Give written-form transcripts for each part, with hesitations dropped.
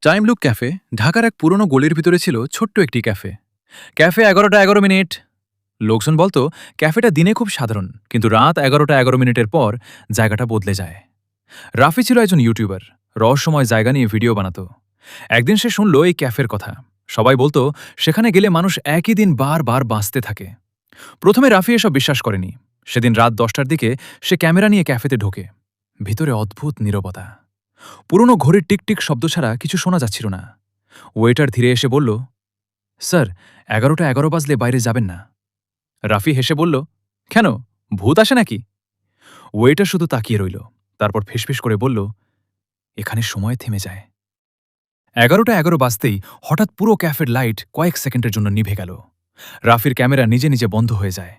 Time look cafe ঢাকার এক পুরনো গলির ভিতরে ছিল ছোট্ট একটি ক্যাফে। Cafe 11টা 11 minute. লোকজন বলতো ক্যাফেটা দিনে খুব সাধারণ, কিন্তু রাত 11টা 11 মিনিটের পর জায়গাটা বদলে যায়। রাফি ছিল একজন ইউটিউবার, রহস্যময় জায়গা নিয়ে ভিডিও বানাতো। একদিন সে শুনল এই ক্যাফের কথা। সবাই বলতো সেখানে গেলে মানুষ একই দিন বারবার বাঁচতে থাকে। প্রথমে রাফি এসব বিশ্বাস করেনি। সেদিন রাত 10টার দিকে সে ক্যামেরা নিয়ে ক্যাফেতে ঢোকে। ভিতরে অদ্ভুত নীরবতা। পুরনো ঘড়ির টিকটিক শব্দ ছাড়া কিছু শোনা যাচ্ছিল না। ওয়েটার ধীরে এসে বলল, স্যার, 11টা 11 বাজলে বাইরে যাবেন না। রাফি হেসে বলল, কেন, ভূত আসে নাকি? ওয়েটার শুধু তাকিয়ে রইল, তারপর ফিসফিস করে বলল, এখানে সময় থেমে যায়। 11টা 11 বাজতেই হঠাৎ পুরো ক্যাফের লাইট কয়েক সেকেন্ডের জন্য নিভে গেল। রাফির ক্যামেরা নিজে নিজে বন্ধ হয়ে যায়।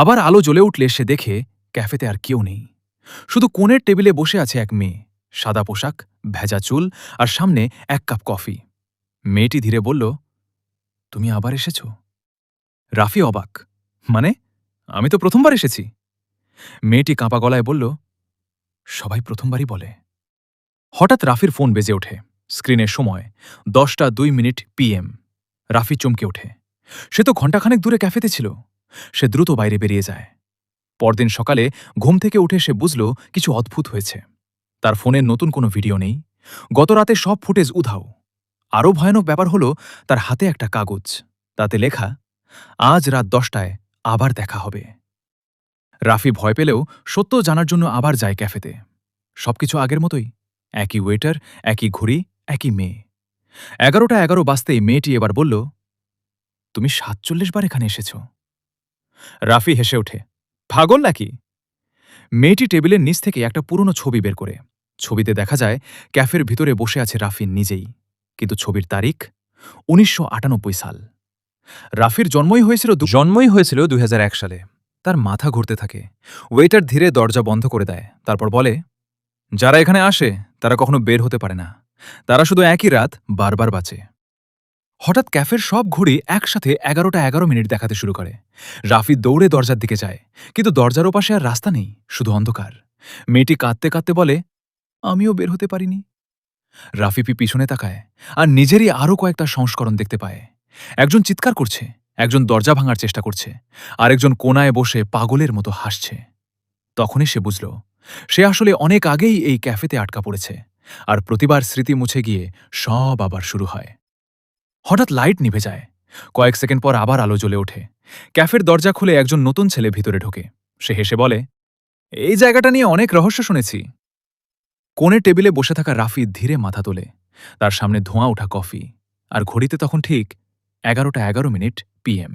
আবার আলো জ্বলে উঠলে সে দেখে ক্যাফেতে আর কেউ নেই। শুধু কোণের টেবিলে বসে আছে এক মেয়ে, সাদা পোশাক, ভেজা চুল, আর সামনে 1 কাপ কফি। মেয়েটি ধীরে বলল, তুমি আবার এসেছ? রাফি অবাক, মানে, আমি তো প্রথমবার এসেছি। মেয়েটি কাঁপা গলায় বলল, সবাই প্রথমবারই বলে। হঠাৎ রাফির ফোন বেজে ওঠে। স্ক্রিনের সময় 10টা 2 মিনিট PM। রাফি চমকে ওঠে। সে তো ঘণ্টাখানেক দূরে ক্যাফেতে ছিল। সে দ্রুত বাইরে বেরিয়ে যায়। পরদিন সকালে ঘুম থেকে উঠে সে বুঝল কিছু অদ্ভুত হয়েছে। তার ফোনে নতুন কোনো ভিডিও নেই। গত রাতে সব ফুটেজ উধাও। আরও ভয়ানক ব্যাপার হলো তার হাতে একটা কাগজ। তাতে লেখা, আজ রাত 10টায় আবার দেখা হবে। রাফি ভয় পেলেও সত্য জানার জন্য আবার যায় ক্যাফেতে। সবকিছু আগের মতোই, একই ওয়েটার, একই ঘড়ি, একই মেয়ে। 11টা 11 বাজতেই মেয়েটি এবার বলল, তুমি 47 বার এখানে এসেছ। রাফি হেসে ওঠে, পাগল নাকি? মেয়েটি টেবিলের নিচ থেকে একটা পুরনো ছবি বের করে। ছবিতে দেখা যায় ক্যাফের ভিতরে বসে আছে রাফি নিজেই, কিন্তু ছবির তারিখ 1998 সাল। রাফির জন্মই হয়েছিল 2001 সালে। তার মাথা ঘুরতে থাকে। ওয়েটার ধীরে দরজা বন্ধ করে দেয়, তারপর বলে, যারা এখানে আসে তারা কখনো বের হতে পারে না। তারা শুধু একই রাত বারবার বাঁচে। হঠাৎ ক্যাফের সব ঘড়ি একসাথে 11টা 11 মিনিট দেখাতে শুরু করে। রাফি দৌড়ে দরজার দিকে যায়, কিন্তু দরজার ওপাশে আর রাস্তা নেই, শুধু অন্ধকার। মেয়েটি কাঁদতে কাঁদতে বলে, আমিও বের হতে পারিনি। রাফি পিছনে তাকায় আর নিজেরই আরও কয়েকটা সংস্করণ দেখতে পায়। একজন চিৎকার করছে, একজন দরজা ভাঙার চেষ্টা করছে, আরেকজন কোনায় বসে পাগলের মতো হাসছে। তখনই সে বুঝল সে আসলে অনেক আগেই এই ক্যাফেতে আটকা পড়েছে, আর প্রতিবার স্মৃতি মুছে গিয়ে সব আবার শুরু হয়। হঠাৎ লাইট নিভে যায়। কয়েক সেকেন্ড পর আবার আলো জ্বলে ওঠে। ক্যাফের দরজা খুলে একজন নতুন ছেলে ভিতরে ঢোকে। সে হেসে বলে, এই জায়গাটা নিয়ে অনেক রহস্য শুনেছি। কোণে টেবিলে বসে থাকা রাফি ধীরে মাথা তোলে। তার সামনে ধোঁয়া ওঠা কফি, আর ঘড়িতে তখন ঠিক 11টা 11 মিনিট PM।